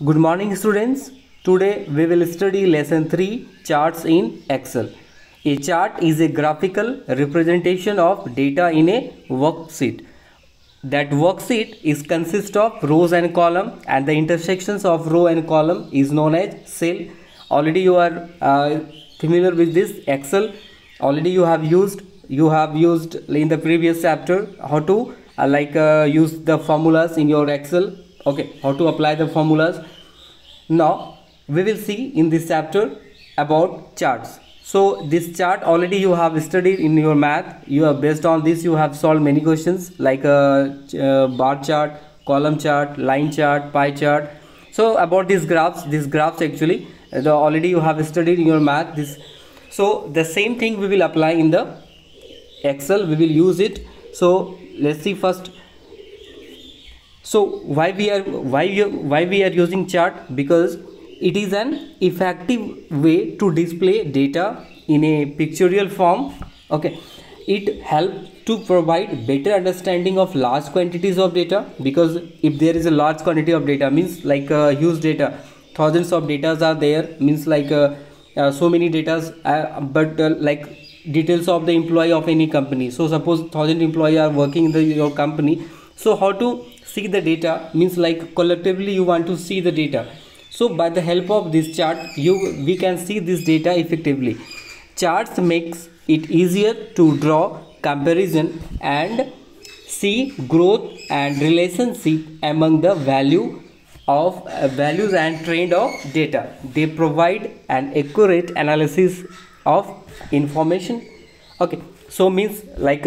Good morning students. Today we will study lesson 3 charts in Excel. A chart is a graphical representation of data in a worksheet. That worksheet is consist of rows and column, and the intersections of row and column is known as cell. Already you are familiar with this Excel. Already you have used in the previous chapter how to use the formulas in your Excel. Okay, how to apply the formulas. Now we will see in this chapter about charts. So this chart already you have studied in your math. You have, based on this you have solved many questions like bar chart, column chart, line chart, pie chart. So about these graphs actually already you have studied in your math. So the same thing we will apply in the Excel. We will use it. So let's see first. So why we are using chart? Because it is an effective way to display data in a pictorial form. Okay, it helps to provide better understanding of large quantities of data, because if there is a large quantity of data, means like huge data, thousands of data are there, means like so many data, like details of the employee of any company. So suppose 1000 employees are working in your company. So how to see the data, means like collectively you want to see the data. So by the help of this chart we can see this data effectively. Charts makes it easier to draw comparison and see growth and relationship among the values and trend of data. They provide an accurate analysis of information. Okay, so means like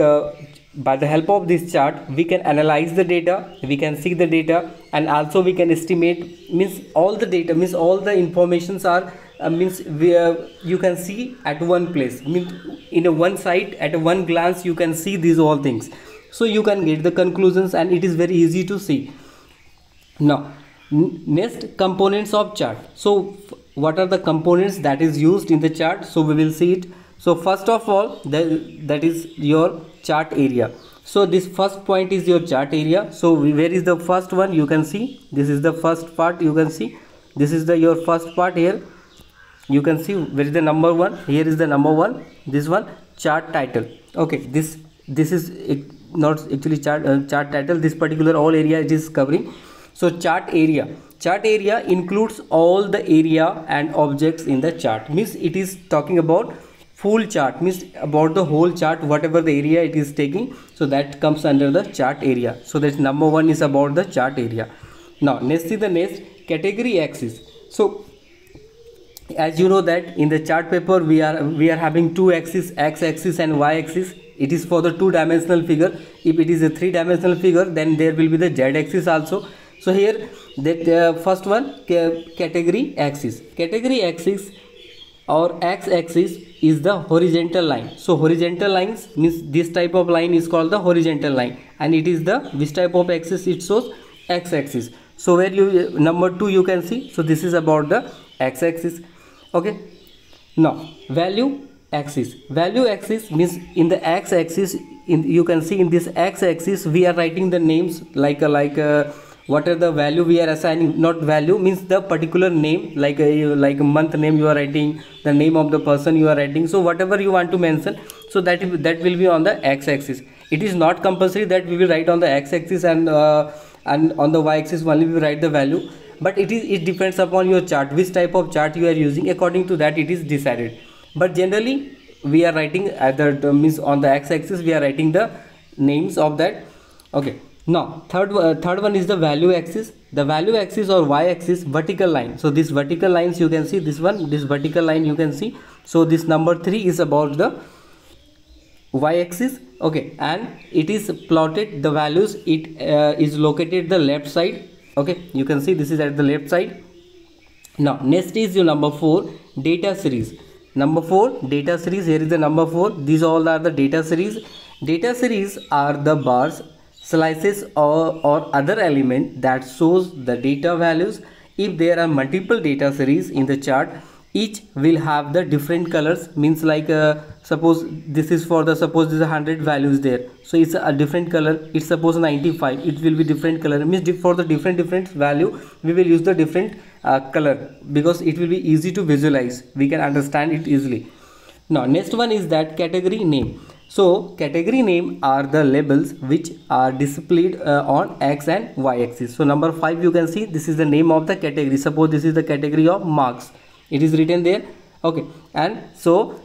by the help of this chart we can analyze the data, we can see the data, and also we can estimate, means all the data, means all the informations are you can see at one place, means in a one side at a one glance you can see these all things. So you can get the conclusions and it is very easy to see. Now next, components of chart. So what are the components that is used in the chart? So we will see it. So first of all, that is your chart area. So this first point is your chart area. So where is the first one? You can see this is the first part. You can see this is your first part here. You can see where is the number one. Here is the number one. This one, chart title. Okay, this is not actually chart title. This particular all area it is covering. So chart area includes all the area and objects in the chart. Means it is talking about full chart, means about the whole chart, whatever the area it is taking. So that comes under the chart area. So that number one is about the chart area. Now next is the next category axis. So as you know that in the chart paper we are having two axes, x axis and y axis. It is for the two-dimensional figure. If it is a three-dimensional figure, then there will be the z axis also. So here that first one, category axis or x-axis is the horizontal line. So horizontal lines means this type of line is called the horizontal line, and it is the which type of axis? It shows x-axis. So where you number 2 you can see. So this is about the x-axis. Okay, now value axis means in the x-axis, you can see in this x-axis we are writing the names like what are the value we are assigning. Not value, means the particular name, like a month name you are writing, the name of the person you are writing. So whatever you want to mention, so that will be on the x-axis. It is not compulsory that we will write on the x-axis and on the y-axis only we will write the value, but it depends upon your chart, which type of chart you are using. According to that it is decided, but generally we are writing either means on the x-axis we are writing the names of that. Okay, now third one is the value axis. The value axis or y-axis, vertical line. So this vertical lines you can see, this vertical line you can see. So this number 3 is about the y-axis. Okay, and it is plotted, the values it is located the left side. Okay, you can see this is at the left side. Now next is your number 4, data series. Number 4, data series. Here is the number 4. These all are the data series. Data series are the bars, slices or other element that shows the data values. If there are multiple data series in the chart, each will have the different colors, means like suppose this is for the, suppose there's 100 values there, so it's a different color. It's suppose 95, it will be different color, means for the different value we will use the different color, because it will be easy to visualize, we can understand it easily. Now next one is that category name. So category name are the labels which are displayed on X and Y axis. So number 5, you can see this is the name of the category. Suppose this is the category of marks, it is written there, okay, and so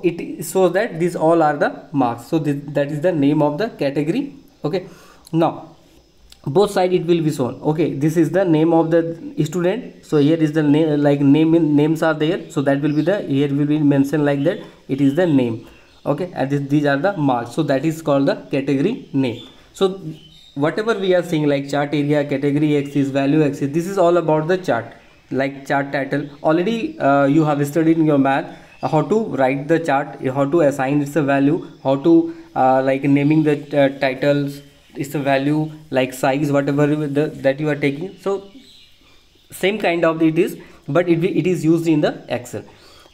it shows that these all are the marks. So that is the name of the category, okay. Now both side it will be shown, okay, this is the name of the student, so here is the name, like names are there, so that will be the, here will be mentioned like that, it is the name, okay, and these are the marks, so that is called the category name. So whatever we are seeing, like chart area, category axis, value axis, this is all about the chart. Like chart title, already you have studied in your math how to write the chart, how to assign its a value, how to like naming the titles, its a value, like size, whatever that you are taking. So same kind of it is, but it is used in the Excel.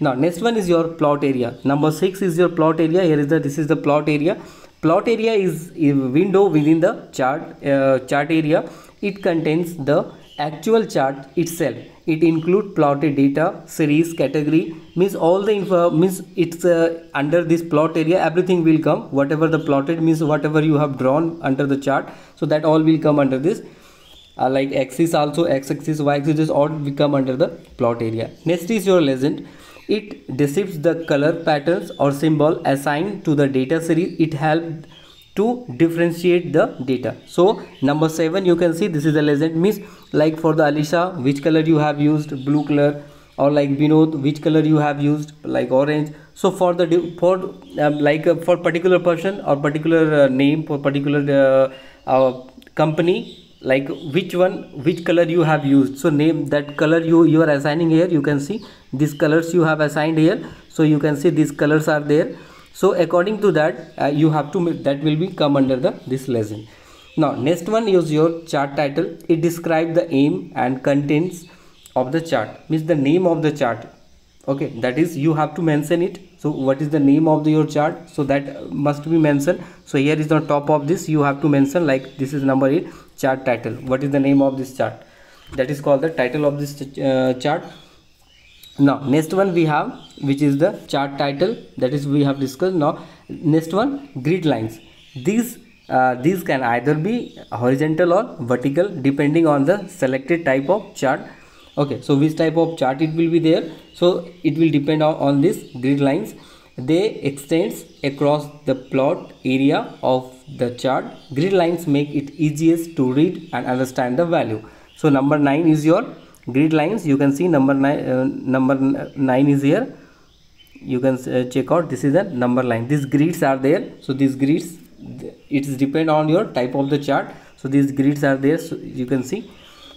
Now next one is your plot area. Number 6 is your plot area. Here is the, this is the plot area. Plot area is a window within the chart area. It contains the actual chart itself. It includes plotted data, series, category, means all the info, means it's under this plot area everything will come, whatever the plotted means whatever you have drawn under the chart, so that all will come under this. Like axis also, x-axis, y-axis, all will come under the plot area. Next is your legend. It depicts the color patterns or symbol assigned to the data series. It helps to differentiate the data. So number 7, you can see this is the legend, means like for the Alisha, which color you have used, blue color, or like Vinod, which color you have used, like orange. So for the for particular person or particular name, for particular company, like which color you have used, so name that color you are assigning here. You can see these colors you have assigned here, so you can see these colors are there. So according to that you have to, that will be come under the this lesson. Now next one is your chart title. It describes the aim and contents of the chart, means the name of the chart, okay, that is you have to mention it. So what is the name of your chart, so that must be mentioned. So here is the top of this, you have to mention, like this is number 8, chart title. What is the name of this chart, that is called the title of this chart. Now next one we have, which is the chart title, that is we have discussed. Now next one, grid lines. These can either be horizontal or vertical depending on the selected type of chart, okay. So which type of chart it will be there, so it will depend on this grid lines. They extends across the plot area of the chart. Grid lines make it easiest to read and understand the value. So number 9 is your grid lines. You can see number 9 is here. You can check out, this is a number line. These grids are there, so these grids, it is depend on your type of the chart, so these grids are there, so you can see,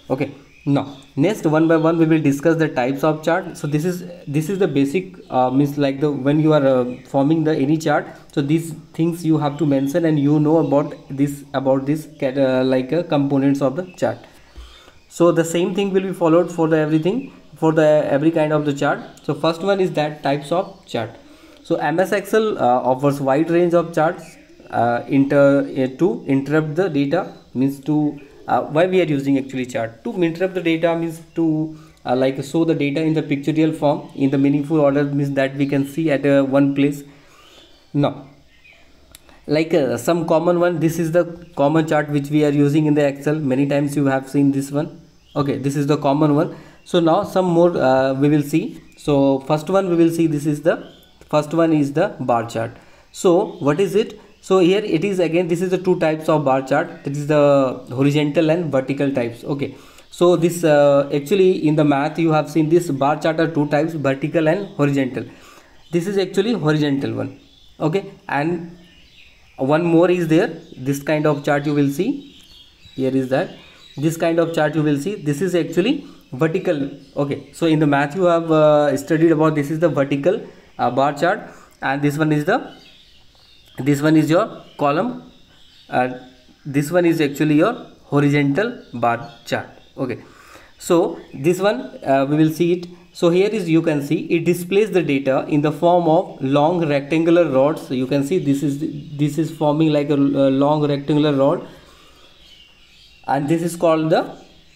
okay. Now next, one by one we will discuss the types of chart. So this is the basic means like the, when you are forming the any chart, so these things you have to mention and you know about this components of the chart. So the same thing will be followed for the everything, for the every kind of the chart. So first one is that types of chart. So MS Excel offers wide range of charts to interrupt the data, means to why we are using actually chart, to interrupt the data, means to like show the data in the pictorial form in the meaningful order, means that we can see at one place. Now like some common one, this is the common chart which we are using in the Excel. Many times you have seen this one, okay, this is the common one. So now some more we will see. So first one we will see, this is the first one is the bar chart. So what is it? So here it is again, this is the two types of bar chart, that is the horizontal and vertical types, okay. So this actually in the math you have seen this bar chart are two types, vertical and horizontal. This is actually horizontal one, okay. And one more is there, this kind of chart you will see, here is that, this kind of chart you will see, this is actually vertical, okay. So in the math you have studied about, this is the vertical bar chart, and this one is your column, this one is actually your horizontal bar chart, okay. So this one we will see it. So here is, you can see it displays the data in the form of long rectangular rods. So you can see this is forming like a long rectangular rod, and this is called the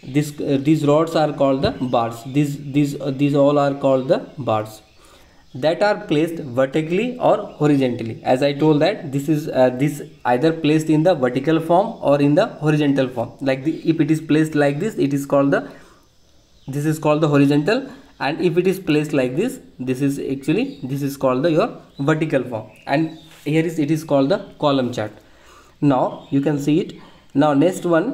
these rods are called the bars. These all are called the bars that are placed vertically or horizontally. As I told that this is this either placed in the vertical form or in the horizontal form. Like if it is placed like this, it is called the, this is called the horizontal, and if it is placed like this, this is actually, this is called the your vertical form, and here is, it is called the column chart. Now you can see it. Now next one,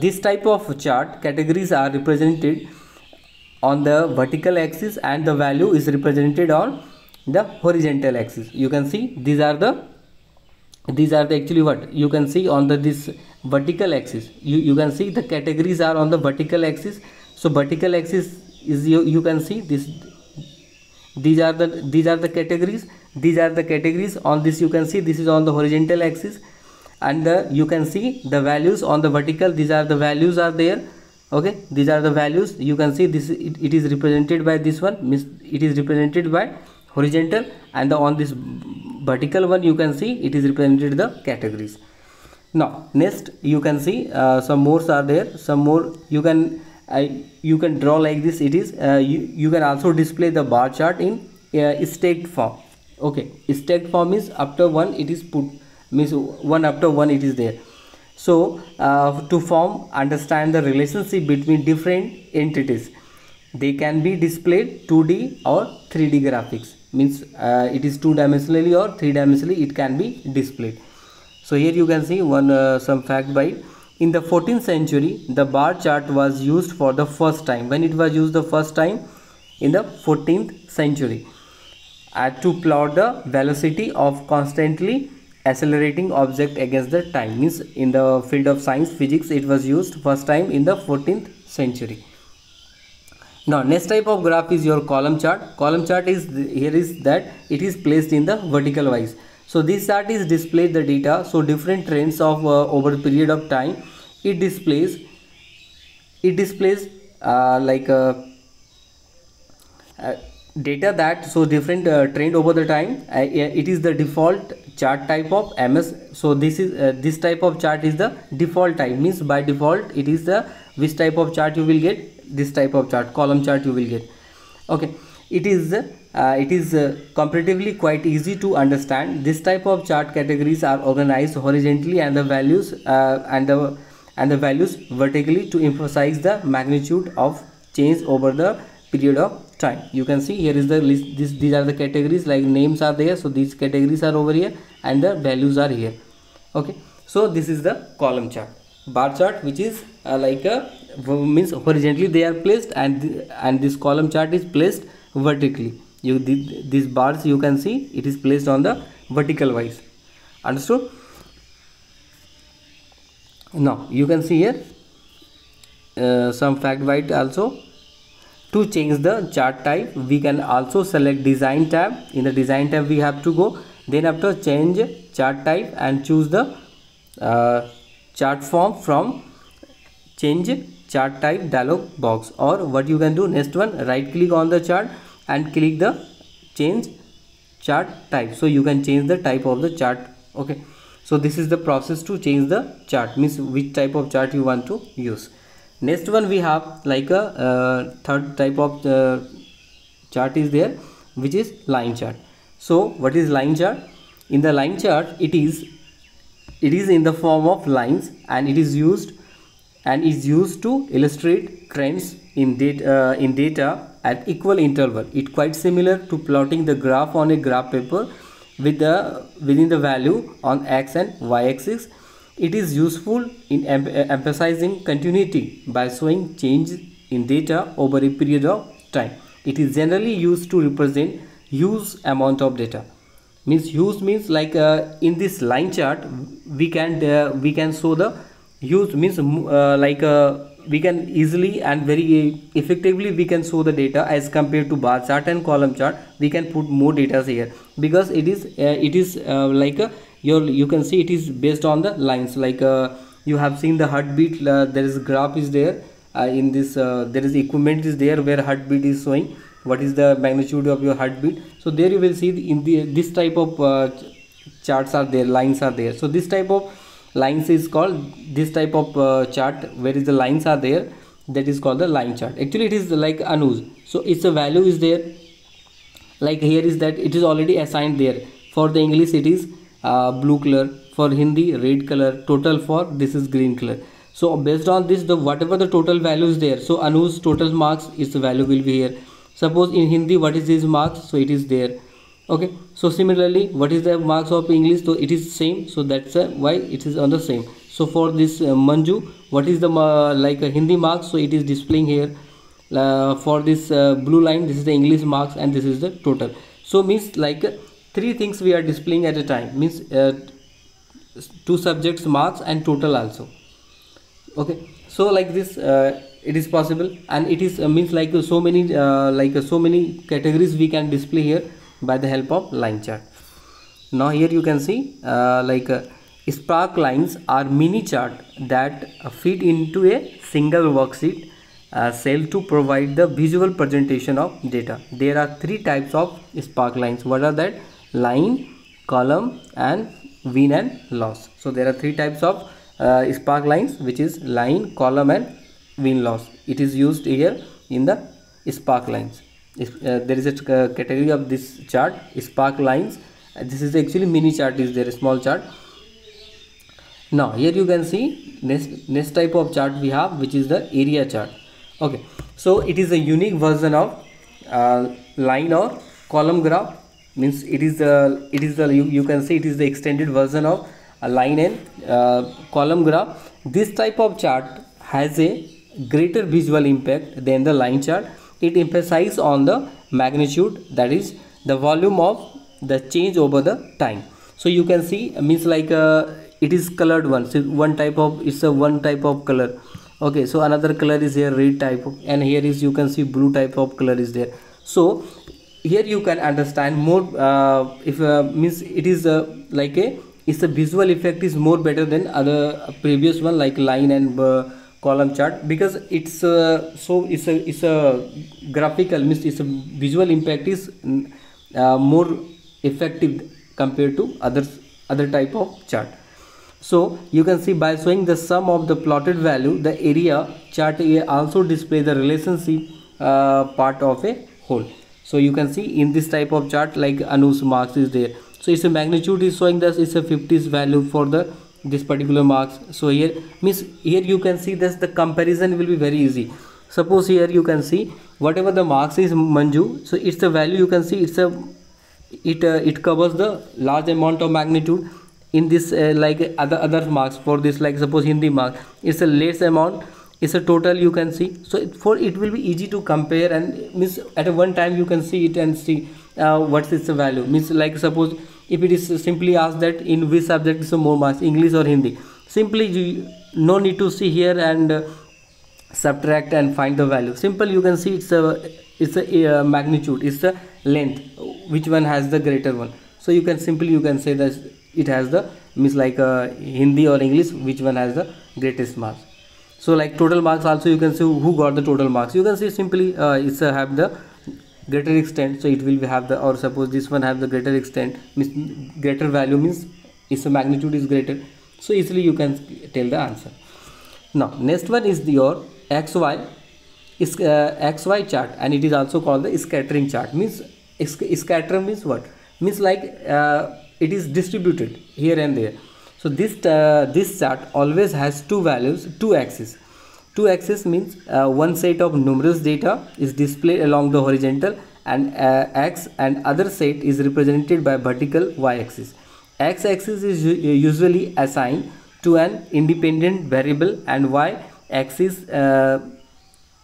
this type of chart categories are represented on the vertical axis and the value is represented on the horizontal axis. You can see these are the actually what you can see on the this vertical axis. You can see the categories are on the vertical axis. So vertical axis is, you can see this, these are the categories. These are the categories. On this you can see this is on the horizontal axis, and you can see the values on the vertical. These are the values are there. Okay, these are the values. You can see this, it is represented by this one, means it is represented by horizontal, and on this vertical one you can see it is represented the categories. Now next you can see some more are there. Some more you can draw like this. It is you can also display the bar chart in stacked form. Okay, stacked form is after one it is put, means one after one it is there. So to understand the relationship between different entities, they can be displayed 2D or 3D graphics, means it is 2-dimensionally or 3-dimensionally it can be displayed. So here you can see one some fact by, in the 14th century the bar chart was used for the first time. When it was used the first time? In the 14th century, to plot the velocity of constantly accelerating object against the time. Means in the field of science, physics, it was used first time in the 14th century. Now next type of graph is your column chart. Column chart is, here is that it is placed in the vertical wise. So this chart is displayed the data, so different trends of over a period of time. It displays like data that, so different trend over the time. It is the default chart type of MS. So this is this type of chart is the default type, means by default it is the which type of chart you will get, this type of chart, column chart you will get. Okay, it is comparatively quite easy to understand. This type of chart categories are organized horizontally and the values and the values vertically to emphasize the magnitude of change over the period of time. You can see here is the list. These are the categories, like names are there, so these categories are over here and the values are here. Okay, so this is the column chart. Bar chart, which is like a, means horizontally they are placed, and this column chart is placed vertically. These bars you can see it is placed on the vertical wise. Understood? Now you can see here some fact by it also. To change the chart type, we can also select design tab. In the design tab we have to go, then after change chart type and choose the chart form from change chart type dialog box. Or what you can do, next one, right click on the chart and click the change chart type, so you can change the type of the chart. Okay, so this is the process to change the chart, means which type of chart you want to use. Next one we have like a third type of chart is there, which is line chart. So what is line chart? In the line chart, it is in the form of lines, and it is used to illustrate trends in data at equal interval. It quite similar to plotting the graph on a graph paper within the value on x and y axis. It is useful in emphasizing continuity by showing change in data over a period of time. It is generally used to represent huge amount of data. Means huge means like in this line chart we can show the huge, means we can easily and very effectively we can show the data as compared to bar chart and column chart. We can put more data here because it is like you can see it is based on the lines. Like you have seen the heartbeat, there is graph is there, in this there is equipment is there where heartbeat is showing what is the magnitude of your heartbeat. So there you will see this type of charts are there, lines are there. So this type of lines is called, this type of chart where is the lines are there, that is called the line chart. Actually it is like Anuj, so its a value is there, like here is that it is already assigned there. For the English it is blue color, for Hindi red color, total for this is green color. So based on this, the whatever the total value is there, so Anu's total marks, its value will be here. Suppose in Hindi what is his marks, so it is there. Okay, so similarly what is the marks of English, so it is same, so that's why it is on the same. So for this Manju, what is the like Hindi marks, so it is displaying here. For this blue line, this is the English marks and this is the total. So means like three things we are displaying at a time, means two subjects marks and total also. Okay, so like this it is possible, and it is means like so many so many categories we can display here by the help of line chart. Now here you can see spark lines are mini chart that fit into a single worksheet cell to provide the visual presentation of data. There are three types of spark lines. What are that? Line, column and win and loss. So there are three types of spark lines, which is line, column and win loss. It is used here in the spark lines. There is a category of this chart, spark lines. This is actually mini chart is there, a small chart. Now here you can see next type of chart we have, which is the area chart. Okay, so it is a unique version of line or column graph. Means it is the you can see it is the extended version of a line and column graph. This type of chart has a greater visual impact than the line chart. It emphasizes on the magnitude, that is the volume of the change over the time. So you can see means like it is colored one. So one type of, it's a one type of color. Okay, so another color is here red type of, and here is you can see blue type of color is there. So here you can understand more if means it is like a, it's a visual effect is more better than other previous one like line and column chart, because it's so it's a graphical, means it's a visual impact is more effective compared to other type of chart. So you can see by showing the sum of the plotted value, the area chart also display the relationship part of a whole. So you can see in this type of chart like Anu's marks is there. So its a magnitude is showing that it's a 50s value for the this particular marks. So here means here you can see that the comparison will be very easy. Suppose here you can see whatever the marks is Manju, so it's the value you can see it's a it covers the large amount of magnitude. In this like other marks for this, like suppose Hindi mark, it's a less amount, it's a total you can see. So it will be easy to compare, and means at a one time you can see it and see what's its value. Means like suppose if it is simply asked that in which subject is more marks, English or Hindi, simply you no need to see here and subtract and find the value. Simple, you can see it's a magnitude, it's a length, which one has the greater one. So you can simply you can say that it has the means like Hindi or English, which one has the greatest marks. So like total marks also you can see who got the total marks. You can see simply it's have the greater extent, so it will have the, or suppose this one have the greater extent, means greater value means its magnitude is greater. So easily you can tell the answer. Now next one is your XY is XY chart, and it is also called the scattering chart. Means scatter means what? Means like it is distributed here and there. So this chart always has two values, two axes. Two axes means one set of numerous data is displayed along the horizontal and x, and other set is represented by vertical y-axis. X-axis is usually assigned to an independent variable, and y-axis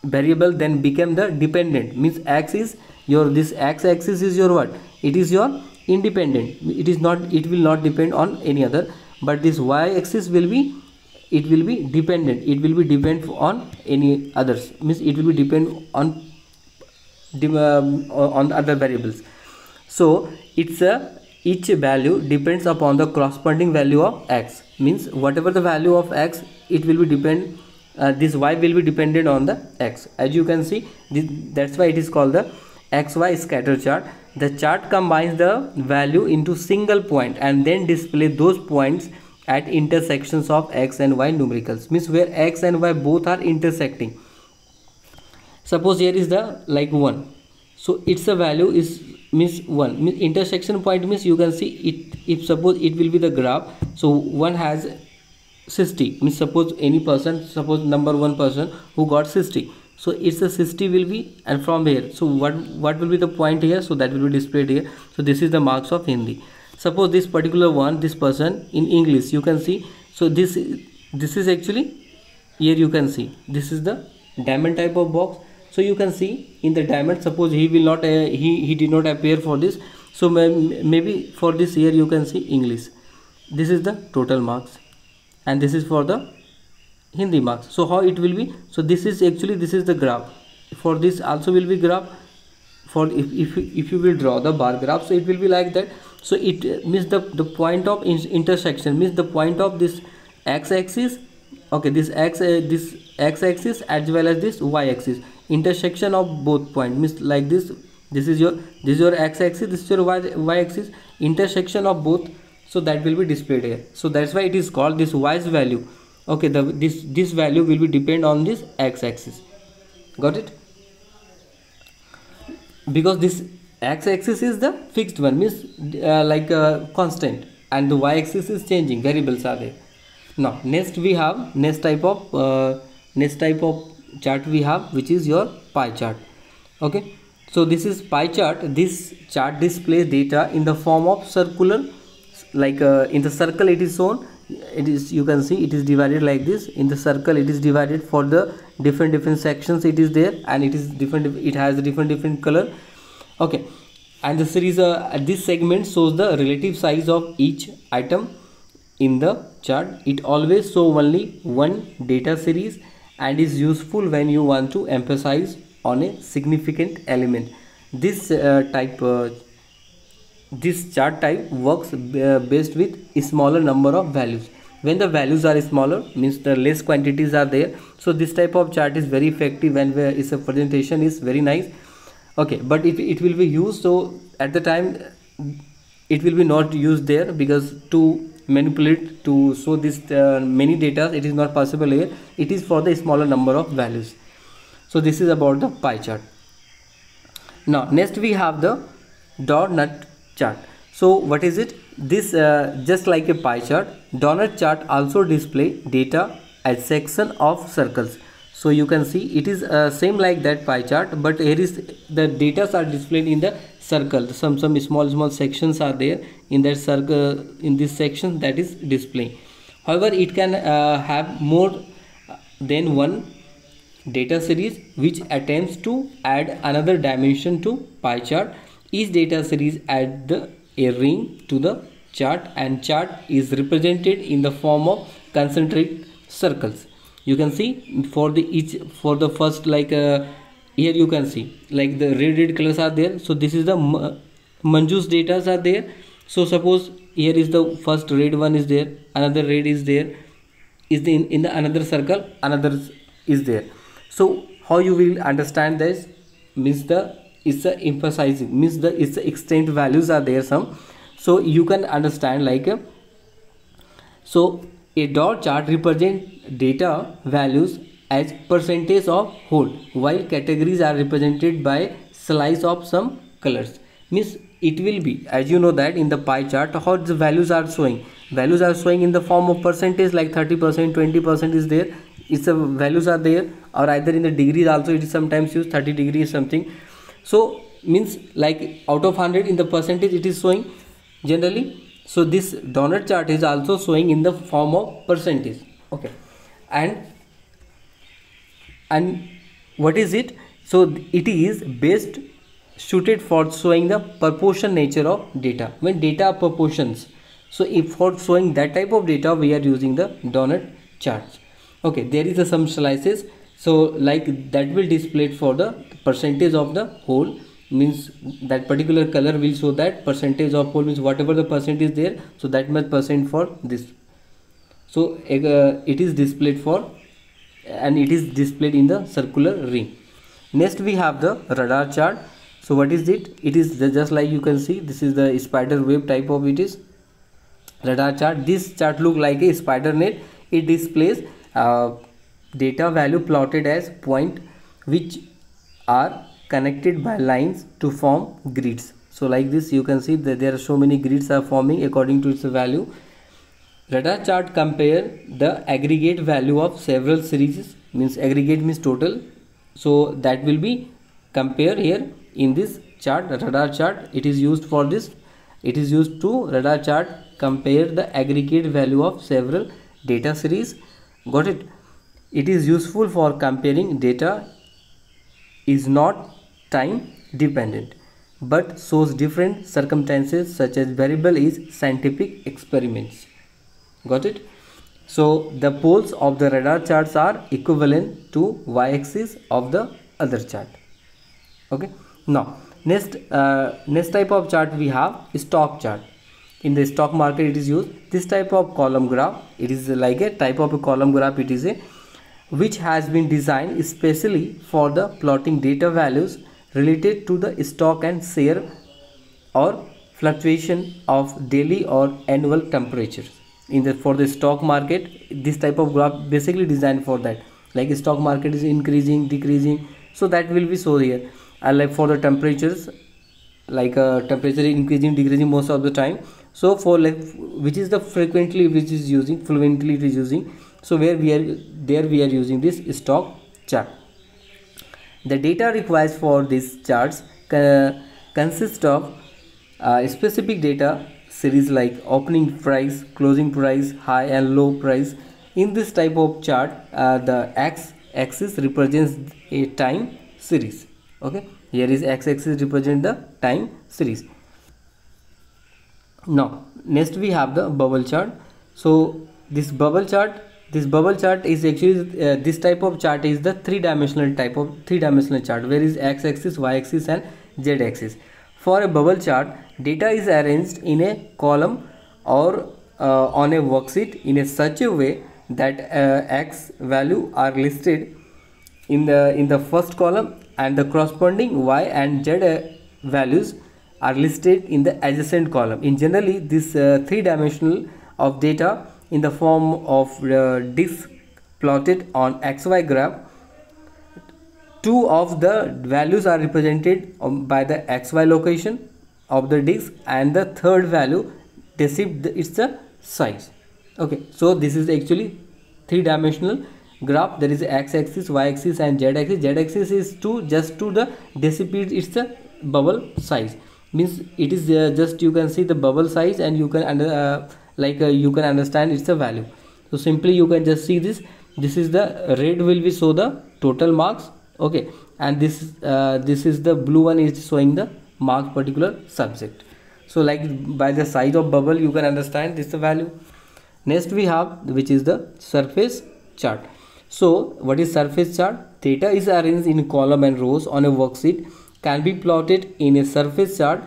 variable then become the dependent. Means x is your, this x-axis is your what? It is your independent. It is not, it will not depend on any other, but this y-axis will be, it will be dependent. It will be depend on any others. Means it will be depend on other variables. So it's each value depends upon the corresponding value of x. Means whatever the value of x, it will be depend this y will be dependent on the x. As you can see, that's why it is called the xy scatter chart. The chart combines the value into single point and then display those points at intersections of x and y numericals, means where x and y both are intersecting. Suppose here is the like 1, so its a value is means 1, means intersection point means you can see it. If suppose it will be the graph, so one has 60, means suppose any person, suppose number 1 person who got 60, so it's a 60 will be, and from here, so what will be the point here, so that will be displayed here. So this is the marks of Hindi. Suppose this particular one, this person in English, you can see, so this is actually, here you can see this is the diamond type of box. So you can see in the diamond, suppose he will not he did not appear for this, so maybe for this here you can see English, this is the total marks, and this is for the Hindi marks. So how it will be, so this is actually, this is the graph, for this also will be graph, for if you will draw the bar graph, so it will be like that. So it means the point of intersection means the point of this x-axis, okay, this x-axis as well as this y-axis, intersection of both point means like this is your x-axis, this is your y-axis, intersection of both, so that will be displayed here. So that's why it is called this y's value, okay, this value will be depend on this x-axis. Got it? Because this x-axis is the fixed one, means like constant, and the y-axis is changing, variables are there. Now next we have next type of chart we have, which is your pie chart. Okay, so this is pie chart. This chart displays data in the form of circular, like in the circle it is shown, it is, you can see it is divided like this. In the circle it is divided for the different sections, it is there, and it is different, it has a different color. Okay, and the series this segment shows the relative size of each item in the chart. It always shows only one data series and is useful when you want to emphasize on a significant element. This this chart type works best with a smaller number of values. When the values are smaller, means the less quantities are there, so this type of chart is very effective and where its a presentation is very nice. Okay, but if it will be used, so at the time it will be not used there, because to manipulate, to show this many data, it is not possible here. It is for the smaller number of values. So this is about the pie chart. Now next we have the donut chart. So what is it? This just like a pie chart, donut chart also display data as section of circles. So you can see it is same like that pie chart, but here is the data are displayed in the circle. Some small sections are there in that circle, in this section that is displaying. However, it can have more than one data series which attempts to add another dimension to pie chart. Each data series adds a ring to the chart, and chart is represented in the form of concentric circles. You can see for the first, like here you can see like the red colors are there. So this is the Manju's data are there. So suppose here is the first red one is there, another red is there, is in the another circle, another is there. So how you will understand this, means it's a emphasizing, means it's the extent values are there some. So you can understand like so a dot chart represents data values as percentage of whole, while categories are represented by slice of some colors. Means it will be, as you know that in the pie chart how the values are showing. Values are showing in the form of percentage, like 30%, 20% is there. It's the values are there, or either in the degrees also it is sometimes used, 30 degrees something. So means like out of 100 in the percentage it is showing generally. So this donut chart is also showing in the form of percentage. Okay, and what is it? So it is best suited for showing the proportion nature of data, when data proportions. So if for showing that type of data we are using the donut charts. Okay, there is some slices, so like that will display it for the percentage of the whole, means that particular color will show that percentage of whole, means whatever the percent is there, so that much percent for this. So it is displayed for and it is displayed in the circular ring. Next we have the radar chart. So what is it? It is just like you can see, this is the spider web type of it is radar chart. This chart look like a spider net. It displays data value plotted as point which are connected by lines to form grids. So like this you can see that there are so many grids are forming according to its value. Radar chart compare the aggregate value of several series, means aggregate means total. So that will be compare here in this chart, radar chart. It is used for this. It is used to radar chart compare the aggregate value of several data series. Got it? It is useful for comparing data is not time dependent but shows different circumstances such as variable is scientific experiments. Got it? So the poles of the radar charts are equivalent to y-axis of the other chart. Okay. Now next type of chart we have stock chart. In the stock market it is used. This type of column graph, it is like a type of a column graph. It is a which has been designed especially for the plotting data values related to the stock and share or fluctuation of daily or annual temperatures. For the stock market, this type of graph basically designed for that, like stock market is increasing, decreasing, so that will be shown here. And like for the temperatures, like temperature increasing, decreasing most of the time. So for like which is the frequently which is using, fluently it is using. So where we are using this stock chart. The data required for these charts consist of specific data series like opening price, closing price, high and low price. In this type of chart, the x-axis represents a time series. Okay, here is x-axis represent the time series. Now next we have the bubble chart. So this bubble chart is actually this type of chart is the three-dimensional chart, where is x-axis, y-axis and z-axis. For a bubble chart, data is arranged in a column or on a worksheet in such a way that x value are listed in the first column and the corresponding y and z values are listed in the adjacent column. In generally, this three-dimensional of data in the form of disk plotted on xy graph. Two of the values are represented by the xy location of the disk, and the third value it's the size. Okay, so this is actually three-dimensional graph. There is x-axis, y-axis and z-axis. Z-axis is just to the dissipate it's the bubble size, means it is just you can see the bubble size and you can you can understand it's the value. So simply you can just see this is the red will be show the total marks. Okay, and this is the blue one is showing the marks particular subject. So like by the size of bubble you can understand this is the value. Next we have which is the surface chart. So what is surface chart? Data is arranged in column and rows on a worksheet, can be plotted in a surface chart.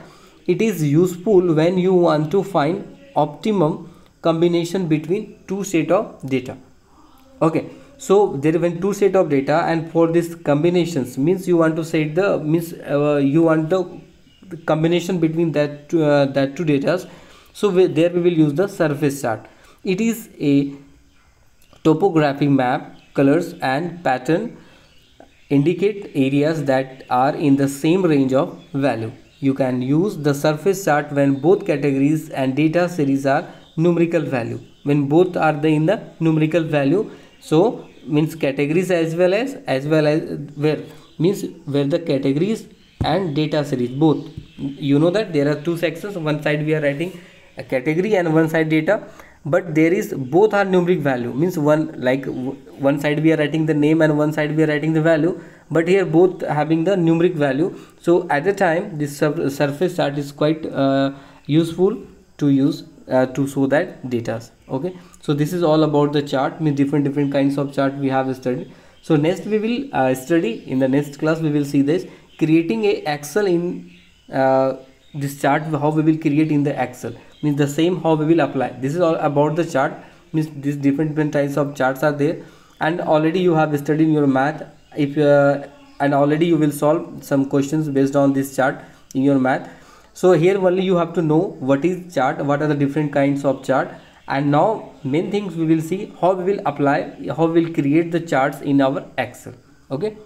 It is useful when you want to find optimum combination between two set of data. Okay, so there is two set of data, and for this combinations means you want to set the you want the combination between that two data. So there we will use the surface chart. It is a topographic map. Colors and pattern indicate areas that are in the same range of value. You can use the surface chart when both categories and data series are numerical value. When both are in the numerical value, so means categories as well as where the categories and data series both. You know that there are two sections. One side we are writing a category and one side data, but there is both are numeric value, means one side we are writing the name and one side we are writing the value, but here both having the numeric value. So at the time this surface chart is quite useful to use to show that data. Okay, so this is all about the chart, means different kinds of chart we have studied. So next we will study in the next class. We will see this creating a Excel in this chart, how we will create in the Excel, means the same how we will apply. This is all about the chart, means these different types of charts are there. and already you have studied in your math. If and already you will solve some questions based on this chart in your math. So here only you have to know what is chart, what are the different kinds of chart, and now main things we will see how we will apply, how we will create the charts in our Excel. Okay.